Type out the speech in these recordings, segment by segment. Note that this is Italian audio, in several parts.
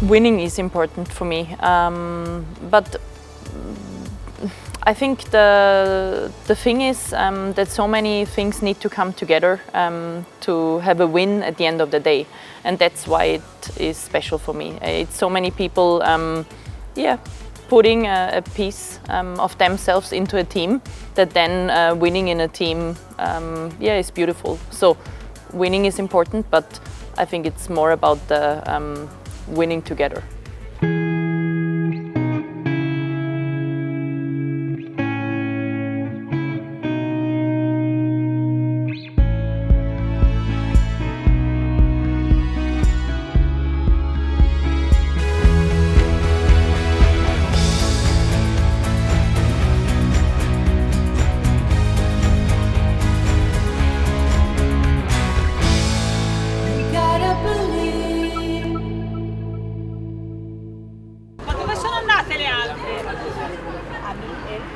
Winning is important for me, but I think the thing is that so many things need to come together to have a win at the end of the day, and that's why it is special for me. It's so many people, putting a piece of themselves into a team that then winning in a team, is beautiful. So winning is important, but I think it's more about the winning together.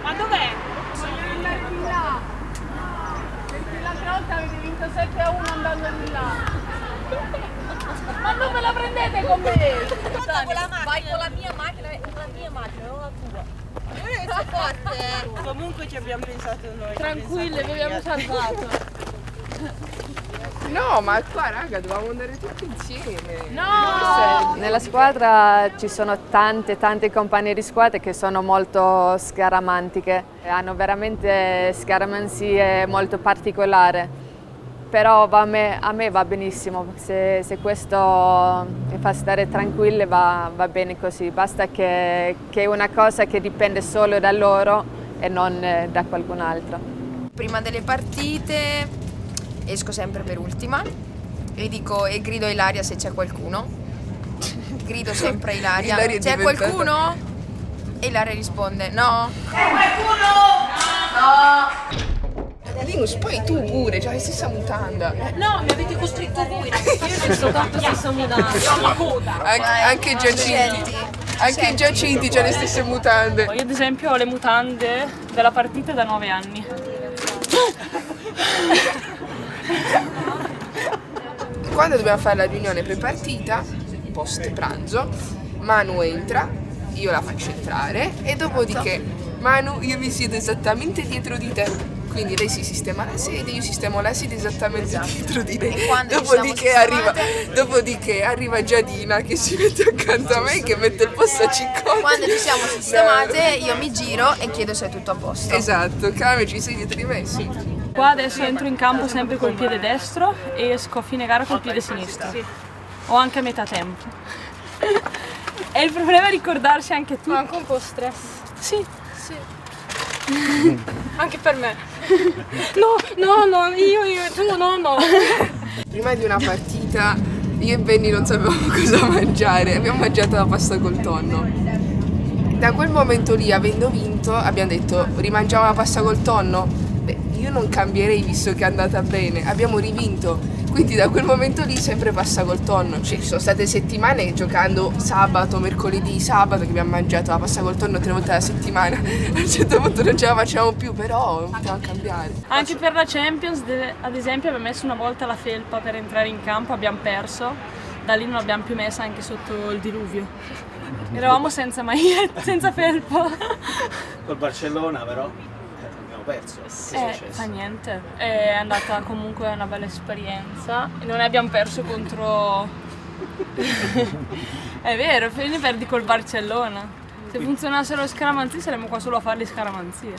Ma dov'è? Di là. Perché l'altra volta avete vinto 7-1 andando di là. Ma non me la prendete con me? Vai con la mia macchina, non la tua. Non è che forte. Comunque ci abbiamo pensato noi. Tranquille, vi abbiamo salvato. No, ma qua raga, dovevamo andare tutti insieme. No! Nella squadra ci sono tante compagne di squadra che sono molto scaramantiche, hanno veramente scaramanzie molto particolari, però a me va benissimo, se questo mi fa stare tranquille va bene così, basta che è una cosa che dipende solo da loro e non da qualcun altro. Prima delle partite esco sempre per ultima e grido a Ilaria se c'è qualcuno. Grido sempre a Ilaria. C'è qualcuno? E Ilaria risponde no. C'è qualcuno? No. Linus, poi tu pure, c'hai la stessa mutanda. No, mi avete costretto voi, io sto tanto stessa mutanda. Anche Giacinti. Anche Giacinti c'ha le stesse mutande. Io ad esempio ho le mutande della partita da 9 anni. Quando dobbiamo fare la riunione pre-partita, post pranzo, Manu entra, io la faccio entrare e dopodiché Manu, io mi siedo esattamente dietro di te. Quindi lei si sistema la sedia, io sistemo la sedia esattamente dietro di lei. Dopodiché arriva Giadina che si mette accanto a me e che mette il postaciccone. Quando ci siamo sistemate io mi giro e chiedo se è tutto a posto. Esatto, Kame ci sei dietro di me, sì. Qua adesso entro in campo sempre col piede destro e esco a fine gara col piede sinistro. O anche a metà tempo. E il problema è ricordarsi anche tu. Ho anche un po' stress. Sì. Anche per me. No, io, tu, no. Prima di una partita io e Benny non sapevamo cosa mangiare, abbiamo mangiato la pasta col tonno. Da quel momento lì, avendo vinto, abbiamo detto rimangiamo la pasta col tonno? Beh, io non cambierei visto che è andata bene, abbiamo rivinto, quindi da quel momento lì sempre pasta col tonno. Ci sono state settimane giocando sabato, mercoledì, sabato che abbiamo mangiato la pasta col tonno 3 volte alla settimana. A un certo punto non ce la facciamo più, però non potevamo cambiare. Anche per la Champions, ad esempio, abbiamo messo una volta la felpa per entrare in campo, abbiamo perso, da lì non l'abbiamo più messa anche sotto il diluvio. Eravamo senza maglietta, senza felpa. Col Barcellona però abbiamo perso. Fa niente, è andata comunque una bella esperienza e non abbiamo perso contro... È vero, ne perdi col Barcellona. Se funzionassero le scaramanzie saremmo qua solo a fare le scaramanzie.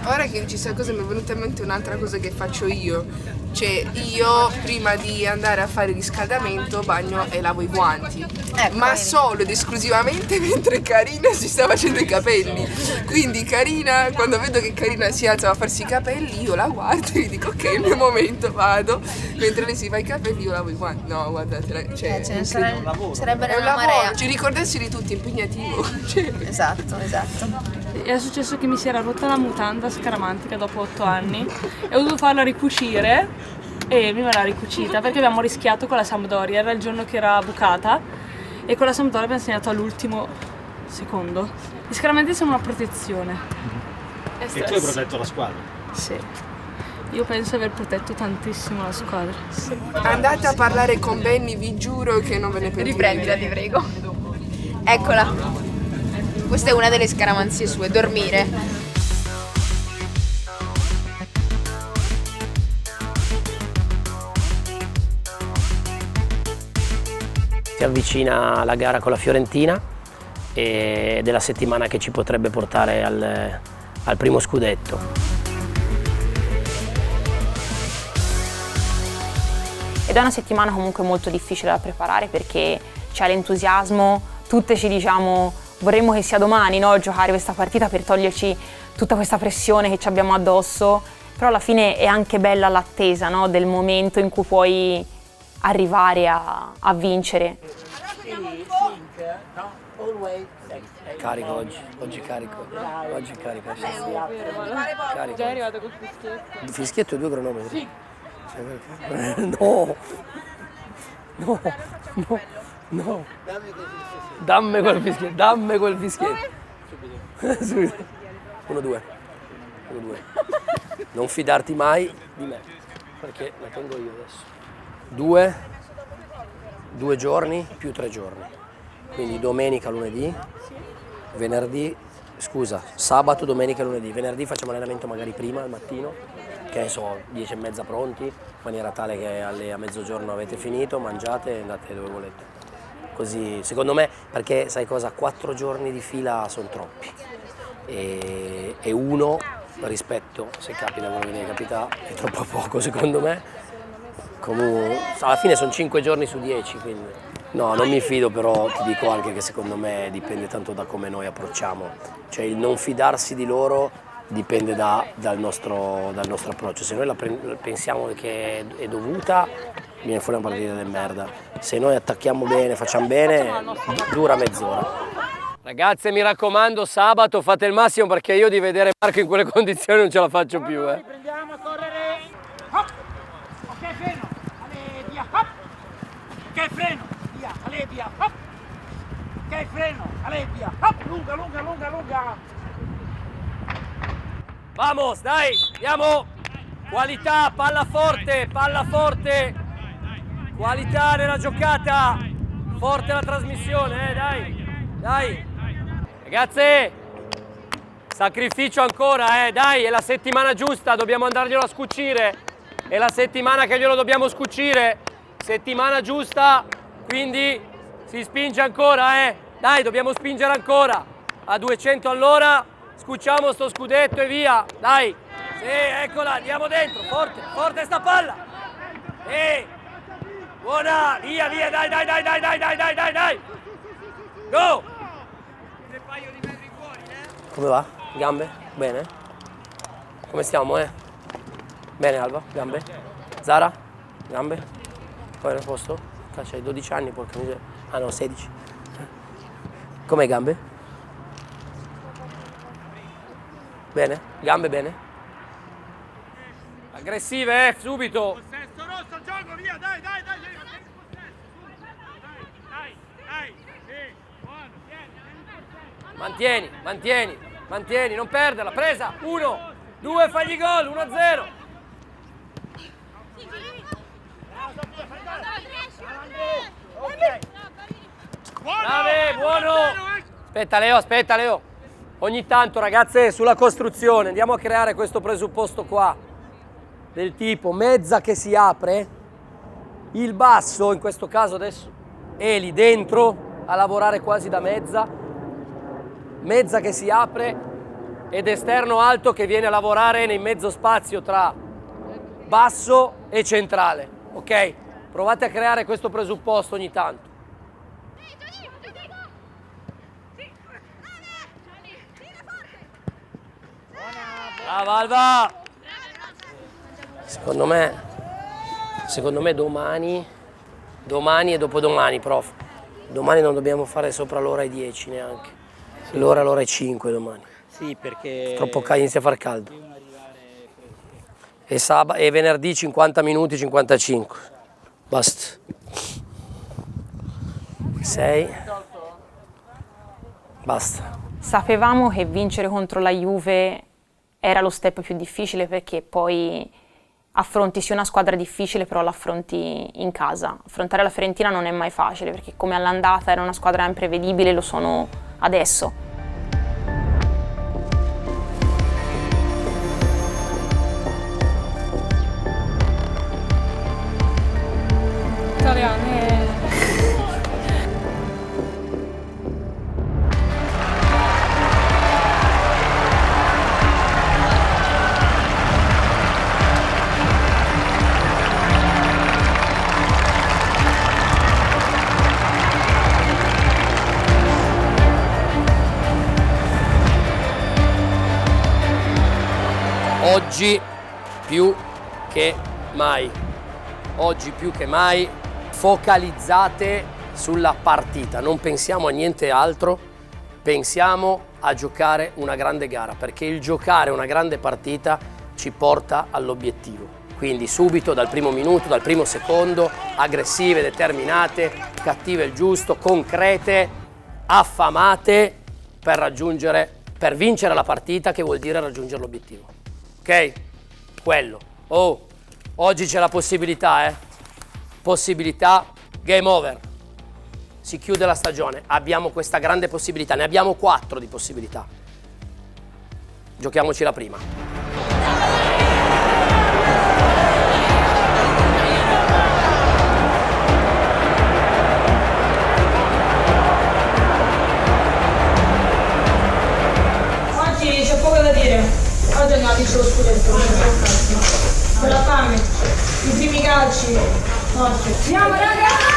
Ora che dici questa cosa mi è venuta in mente un'altra cosa che faccio io. Cioè io prima di andare a fare riscaldamento bagno e lavo i guanti. Ma solo ed esclusivamente mentre Karina si sta facendo i capelli. Quindi Karina, quando vedo che Karina si alza a farsi i capelli, io la guardo e dico ok, è il mio momento, vado. Mentre lei si fa i capelli io lavo i guanti. No, guardate, ce ne sarebbe è un una marea. lavoro, ci ricordarsi di tutti, impegnativo. Cioè. Esatto. È successo che mi si era rotta la mutanda scaramantica dopo 8 anni e ho dovuto farla ricucire e mi me l'ha ricucita perché abbiamo rischiato con la Sampdoria, era il giorno che era bucata e con la Sampdoria abbiamo segnato all'ultimo secondo. Gli scaramanti sono una protezione. E tu hai protetto la squadra? Sì. Io penso di aver protetto tantissimo la squadra. Andate a parlare con Benny, vi giuro che non ve ne pentirete. Riprendila, ti prego. Eccola. Questa è una delle scaramanzie sue, dormire. Si avvicina la gara con la Fiorentina ed è la settimana che ci potrebbe portare al primo scudetto. Ed è una settimana comunque molto difficile da preparare perché c'è l'entusiasmo, tutte ci diciamo vorremmo che sia domani, no? Giocare questa partita per toglierci tutta questa pressione che ci abbiamo addosso, però alla fine è anche bella l'attesa, no? Del momento in cui puoi arrivare a vincere. Carico oggi carico. Oggi carico. Carico. Già è arrivato col fischietto. Il fischietto e 2 cronometri? Sì. No. Dammi quel fischietto. Subito. 1-2. Non fidarti mai di me, perché la tengo io adesso. 2 giorni più 3 giorni. Quindi domenica, lunedì, venerdì, sabato, domenica e lunedì. Venerdì facciamo allenamento magari prima, al mattino, che ne so, 10:30 pronti, in maniera tale che a mezzogiorno avete finito, mangiate e andate dove volete. Così, secondo me, perché sai cosa? 4 giorni di fila sono troppi. E uno, rispetto, se capita quello che ne capita, è troppo poco secondo me. Comunque, alla fine sono 5 giorni su 10, quindi... No, non mi fido, però ti dico anche che secondo me dipende tanto da come noi approcciamo. Cioè il non fidarsi di loro dipende dal nostro approccio. Se noi pensiamo che è dovuta, viene fuori una partita di merda. Se noi attacchiamo bene, facciamo bene, dura mezz'ora. Ragazze, mi raccomando, sabato fate il massimo perché io di vedere Marco in quelle condizioni non ce la faccio più. Riprendiamo a correre. Hop. Ok, freno. Ale, via. Hop. Ok, freno. Via. Ale, via. Hop. Ok, freno. Ale, via. Hop. Lunga. Vamos, dai, andiamo! Qualità, palla forte! Qualità nella giocata! Forte la trasmissione, dai! Ragazze, sacrificio ancora, dai, è la settimana giusta, dobbiamo andarglielo a scucire. È la settimana che glielo dobbiamo scucire. Settimana giusta, quindi si spinge ancora, Dai, dobbiamo spingere ancora. A 200 all'ora, scucciamo sto scudetto e via. Dai, sì, eccola, andiamo dentro, forte sta palla. Buona, via, dai. Go! Come va? Gambe? Bene? Come stiamo, Bene, Alba? Gambe? Zara? Gambe? Poi nel posto? Caccia, hai 12 anni, porca miseria. Ah no, 16. Com'è gambe? Bene? Gambe bene? Aggressive, subito! Possesso rosso, gioco, via, dai. Mantieni, non perderla, presa, 1, 2, fagli gol, 1-0. Brave, buono. Aspetta Leo. Ogni tanto ragazze sulla costruzione andiamo a creare questo presupposto qua, del tipo mezza che si apre, il basso, in questo caso adesso è lì dentro a lavorare quasi da mezza che si apre ed esterno alto che viene a lavorare nel mezzo spazio tra basso e centrale, ok? Provate a creare questo presupposto ogni tanto. Brava Alba! Secondo me domani e dopodomani, prof. Domani non dobbiamo fare sopra l'ora e 10 neanche. L'ora e 5 domani. Sì, perché... Troppo inizia a far caldo. E venerdì 50 minuti, 55. Basta. 6. Basta. Sapevamo che vincere contro la Juve era lo step più difficile perché poi affronti sì una squadra difficile, però l'affronti in casa. Affrontare la Fiorentina non è mai facile, perché come all'andata era una squadra imprevedibile, lo sono adesso. Italiane. Oggi più che mai, focalizzate sulla partita, non pensiamo a niente altro, pensiamo a giocare una grande gara, perché il giocare una grande partita ci porta all'obiettivo. Quindi subito, dal primo minuto, dal primo secondo, aggressive, determinate, cattive il giusto, concrete, affamate per vincere la partita, che vuol dire raggiungere l'obiettivo. Ok? Quello. Oh, oggi c'è la possibilità, Possibilità, game over. Si chiude la stagione. Abbiamo questa grande possibilità, ne abbiamo 4 di possibilità. Giochiamoci la prima. Oggi c'è poco da dire. Oggi andiamo a vincere lo scudetto. Per la fame, i primi calci. Andiamo ragazzi!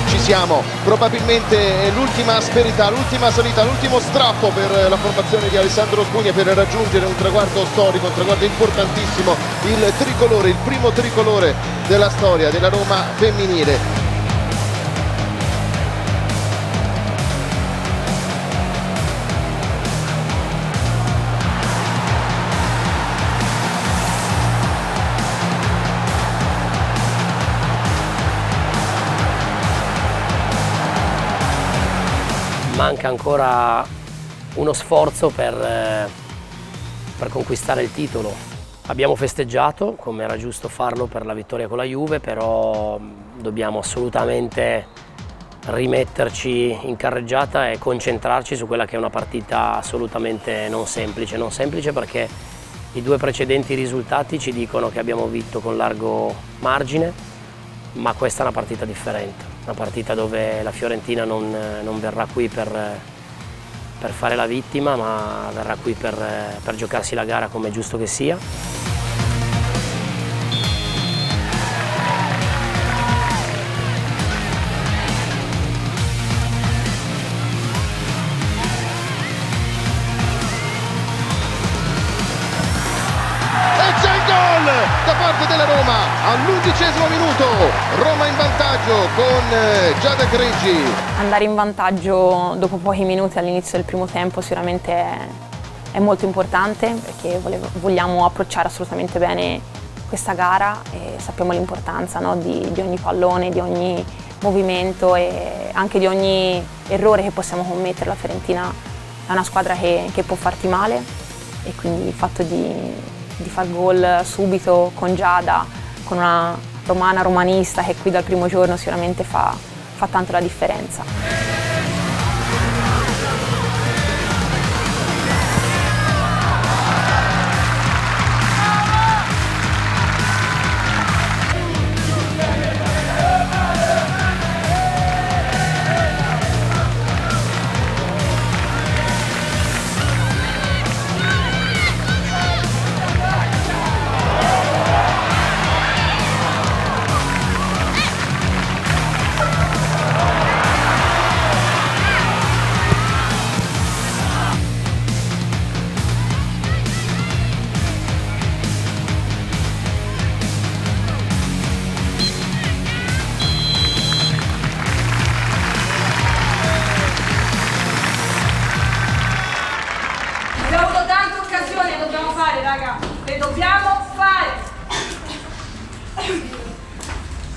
Ci siamo, probabilmente è l'ultima asperità, l'ultima salita, l'ultimo strappo per la formazione di Alessandro Spugna per raggiungere un traguardo storico, un traguardo importantissimo, il tricolore, il primo tricolore della storia della Roma femminile. Manca ancora uno sforzo per conquistare il titolo. Abbiamo festeggiato, come era giusto farlo per la vittoria con la Juve, però dobbiamo assolutamente rimetterci in carreggiata e concentrarci su quella che è una partita assolutamente non semplice perché i 2 precedenti risultati ci dicono che abbiamo vinto con largo margine, ma questa è una partita differente. Una partita dove la Fiorentina non verrà qui per fare la vittima, ma verrà qui per giocarsi la gara come è giusto che sia. Da parte della Roma all'11° minuto, Roma in vantaggio con Giada Grigi. Andare in vantaggio dopo pochi minuti all'inizio del primo tempo sicuramente è molto importante, perché vogliamo approcciare assolutamente bene questa gara e sappiamo l'importanza, no, di ogni pallone, di ogni movimento e anche di ogni errore che possiamo commettere. La Fiorentina è una squadra che può farti male e quindi il fatto di far gol subito con Giada, con una romanista che qui dal primo giorno sicuramente fa tanto la differenza. Le dobbiamo fare.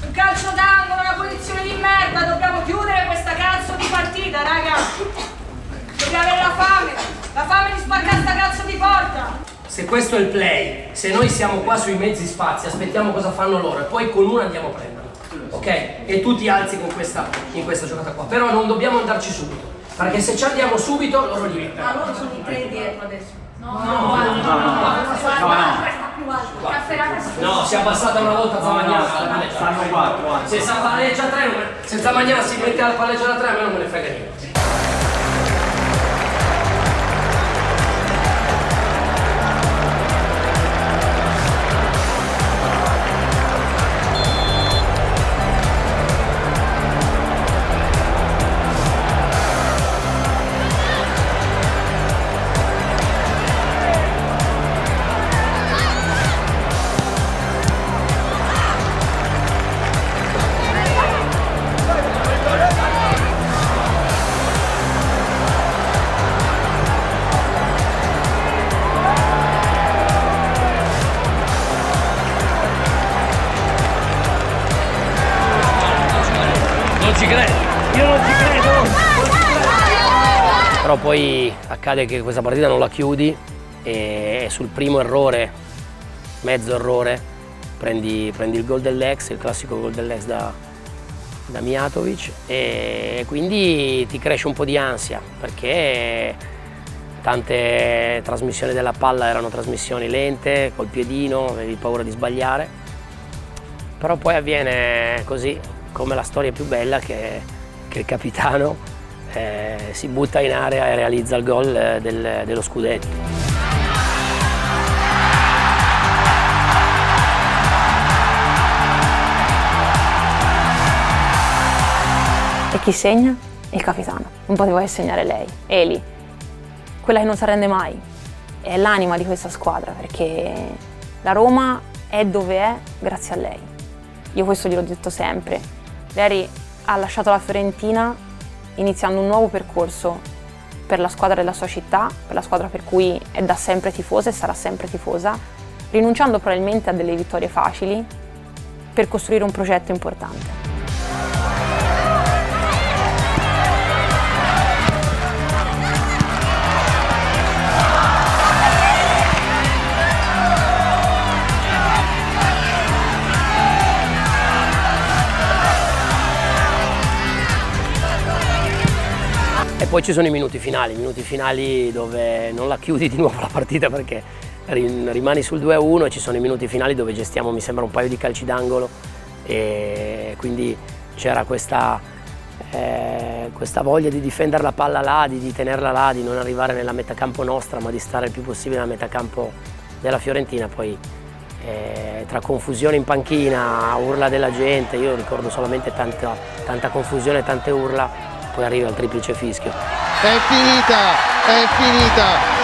Un calcio d'angolo, una posizione di merda, dobbiamo chiudere questa cazzo di partita, raga. Dobbiamo avere la La fame di spaccare sta cazzo di porta! Se questo è il play, se noi siamo qua sui mezzi spazi, aspettiamo cosa fanno loro e poi con uno andiamo a prenderlo, ok? E tu ti alzi in questa giocata qua, però non dobbiamo andarci subito, perché se ci andiamo subito loro li mettono. Ma loro sono i 3 dietro adesso. No, si è abbassata una volta Zamagnana. Stanno 4. Se palleggia 3, se Zamagnana si mette alla palleggia da 3, a me non me ne frega niente. Però poi accade che questa partita non la chiudi e sul primo errore, mezzo errore, prendi il gol dell'ex, il classico gol dell'ex da Mijatovic, e quindi ti cresce un po' di ansia perché tante trasmissioni della palla erano trasmissioni lente, col piedino, avevi paura di sbagliare, però poi avviene così, come la storia più bella che il capitano si butta in area e realizza il gol dello scudetto. E chi segna? Il capitano. Non poteva che segnare lei, Eli, quella che non si arrende mai. È l'anima di questa squadra perché la Roma è dove è grazie a lei. Io questo gliel'ho detto sempre. Lei ha lasciato la Fiorentina iniziando un nuovo percorso per la squadra della sua città, per la squadra per cui è da sempre tifosa e sarà sempre tifosa, rinunciando probabilmente a delle vittorie facili per costruire un progetto importante. E poi ci sono i minuti finali dove non la chiudi di nuovo la partita perché rimani sul 2-1 e ci sono i minuti finali dove gestiamo, mi sembra, un paio di calci d'angolo e quindi c'era questa voglia di difendere la palla là, di tenerla là, di non arrivare nella metacampo nostra ma di stare il più possibile nella metacampo della Fiorentina. Poi tra confusione in panchina, urla della gente, io ricordo solamente tanta confusione e tante urla. Poi arriva il triplice fischio. È finita,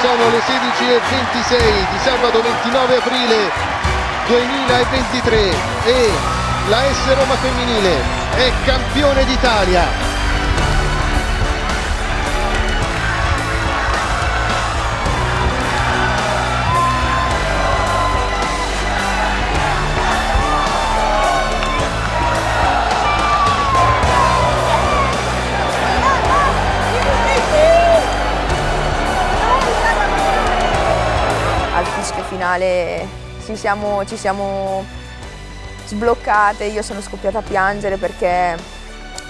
sono le 16:26 di sabato 29 aprile 2023 e la S Roma femminile è campione d'Italia. Finale ci siamo sbloccate, io sono scoppiata a piangere perché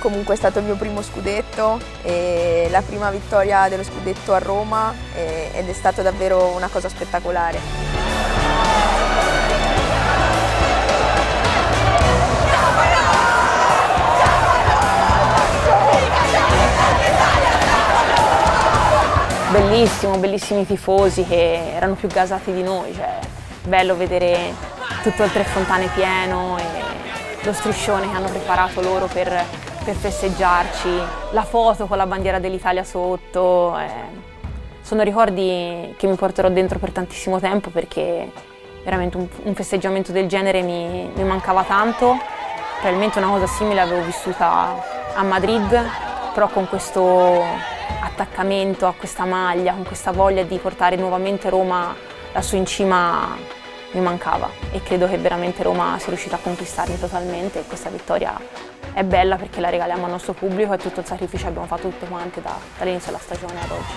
comunque è stato il mio primo scudetto e la prima vittoria dello scudetto a Roma ed è stata davvero una cosa spettacolare. Bellissimo, bellissimi tifosi che erano più gasati di noi, cioè bello vedere tutto il Tre Fontane pieno e lo striscione che hanno preparato loro per festeggiarci, la foto con la bandiera dell'Italia sotto, sono ricordi che mi porterò dentro per tantissimo tempo perché veramente un festeggiamento del genere mi mancava tanto, probabilmente una cosa simile l'avevo vissuta a Madrid, però con questo attaccamento a questa maglia, con questa voglia di portare nuovamente Roma lassù in cima mi mancava e credo che veramente Roma sia riuscita a conquistarmi totalmente e questa vittoria è bella perché la regaliamo al nostro pubblico e tutto il sacrificio che abbiamo fatto tutti quanti dall'inizio della stagione ad oggi.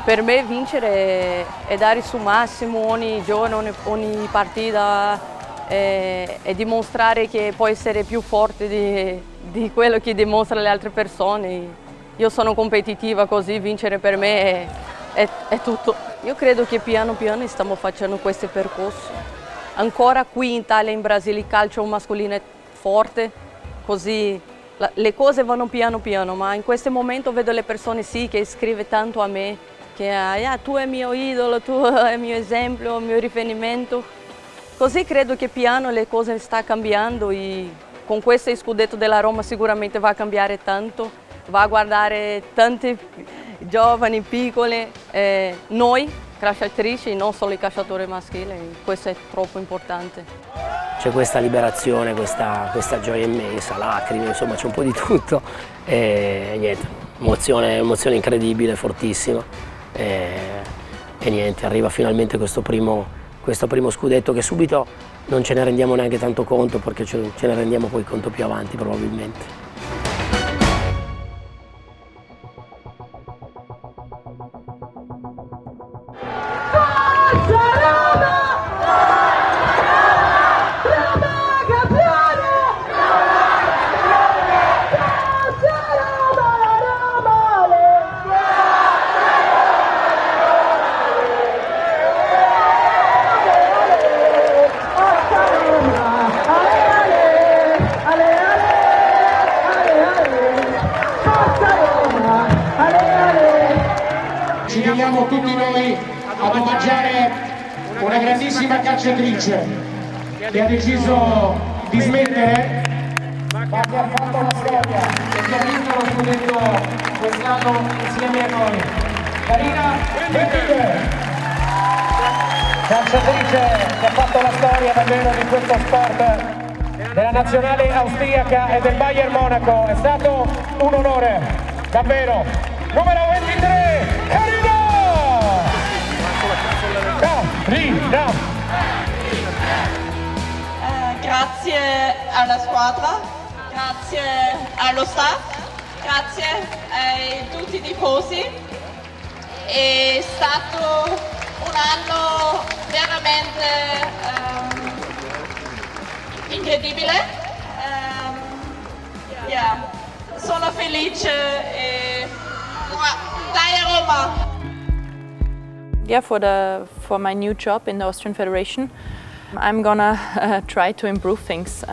Per me vincere è dare il suo massimo ogni giorno, ogni partita e dimostrare che può essere più forte di quello che dimostra le altre persone. Io sono competitiva, così vincere per me è tutto. Io credo che piano piano stiamo facendo questo percorso. Ancora qui in Italia e in Brasile il calcio mascolino è forte, così le cose vanno piano piano, ma in questo momento vedo le persone sì che scrivono tanto a me, che tu è mio idolo, tu è mio esempio, mio riferimento. Così credo che piano le cose stanno cambiando e con questo scudetto della Roma sicuramente va a cambiare tanto, va a guardare tanti giovani, piccoli, noi calciatrici, non solo i calciatori maschili, questo è troppo importante. C'è questa liberazione, questa gioia immensa, lacrime, insomma c'è un po' di tutto e niente, emozione incredibile, fortissima e niente, arriva finalmente questo primo scudetto che subito non ce ne rendiamo neanche tanto conto perché ce ne rendiamo poi conto più avanti probabilmente. Ci vediamo tutti noi ad omaggiare una grandissima calciatrice che ha deciso di smettere ma che ha fatto la storia e che ha vinto lo scudetto quest'anno insieme a noi. Carina Bettide, calciatrice che ha fatto la storia davvero di questo sport, della nazionale austriaca e del Bayern Monaco. È stato un onore, davvero. Numero 23, Carina! Grazie alla squadra, grazie allo staff, grazie a tutti i tifosi. È stato un anno veramente incredibile. Sono felice e dai Roma! Yeah, for my new job in the Austrian Federation, I'm gonna try to improve things,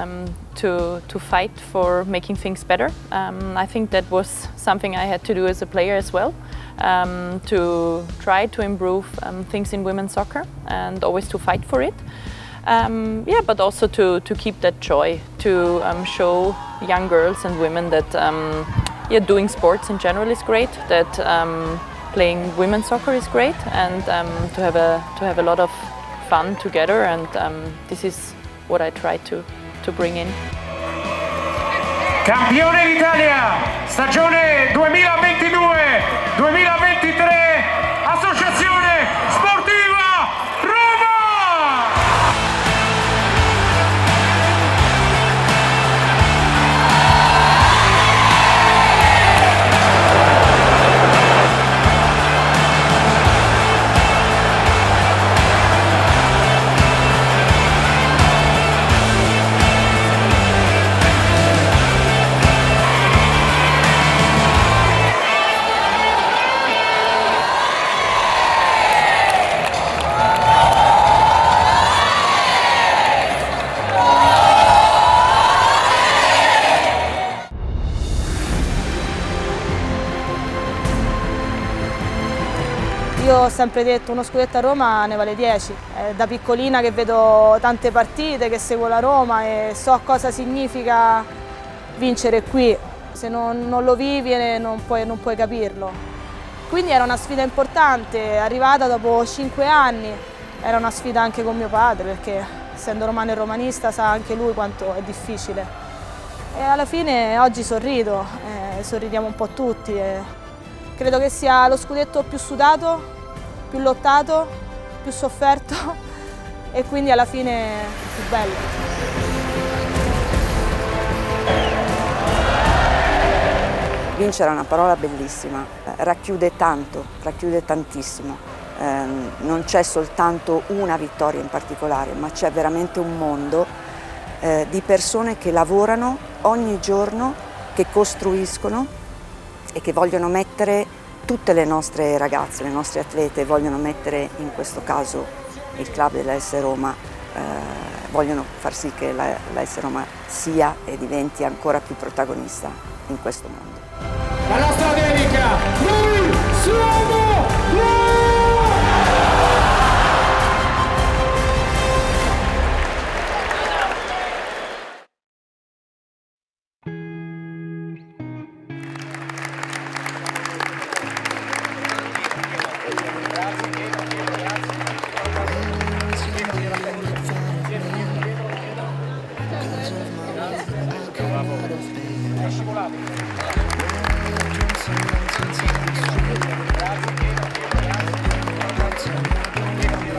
to fight for making things better. I think that was something I had to do as a player as well, to try to improve things in women's soccer and always to fight for it. Yeah, but also to keep that joy, to show young girls and women that yeah, doing sports in general is great, that playing women's soccer is great, and to have a lot of fun together, and this is what I try to bring in. Campione d'Italia, stagione 2022-2023, Associazione Sportiva Roma! Io ho sempre detto uno scudetto a Roma ne vale 10, è da piccolina che vedo tante partite, che seguo la Roma e so cosa significa vincere qui, se non lo vivi non puoi capirlo. Quindi era una sfida importante, arrivata dopo 5 anni, era una sfida anche con mio padre perché essendo romano e romanista sa anche lui quanto è difficile. E alla fine oggi sorrido, sorridiamo un po' tutti. Credo che sia lo scudetto più sudato, più lottato, più sofferto e quindi alla fine più bello. Vincere è una parola bellissima, racchiude tanto, racchiude tantissimo. Non c'è soltanto una vittoria in particolare, ma c'è veramente un mondo di persone che lavorano ogni giorno, che costruiscono e che vogliono mettere tutte le nostre ragazze, le nostre atlete, vogliono mettere in questo caso il club dell'AS Roma, vogliono far sì che l'AS Roma sia e diventi ancora più protagonista in questo mondo. La nostra dedica, noi siamo Roma!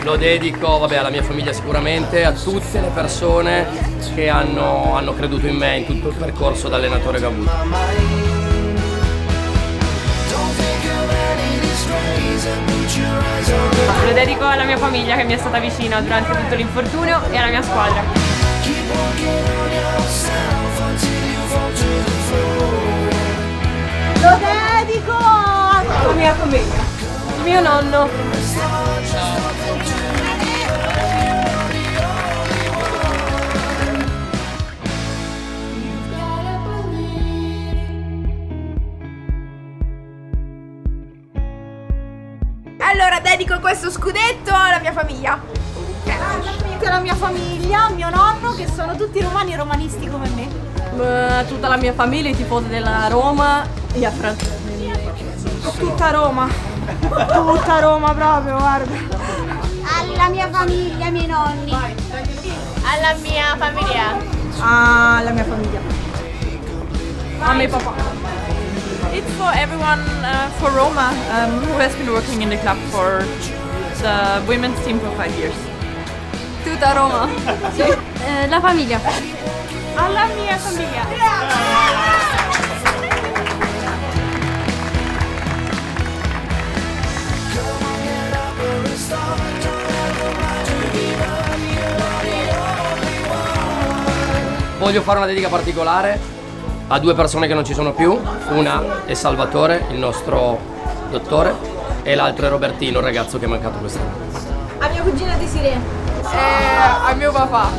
Lo dedico, vabbè, alla mia famiglia sicuramente, a tutte le persone che hanno creduto in me in tutto il percorso da allenatore che ho avuto. Lo dedico alla mia famiglia che mi è stata vicina durante tutto l'infortunio e alla mia squadra. Lo dedico alla mia famiglia, mio nonno. Allora dedico questo scudetto alla mia famiglia. Alla mia famiglia, mio nonno, che sono tutti romani e romanisti come me. Tutta la mia famiglia, i tifosi della Roma e a Fratelli. Tutta Roma proprio, guarda. Alla mia famiglia, ai miei nonni. Alla mia famiglia. Alla mia famiglia. A me papà. It's for everyone, for Roma, who has been working in the club for the women's team for 5 years. Tutta Roma. Sì. La famiglia. Alla mia famiglia. Voglio fare una dedica particolare a due persone che non ci sono più, una è Salvatore, il nostro dottore, e l'altro è Robertino, il ragazzo che è mancato quest'anno. A mia cugina Desiree. A mio papà.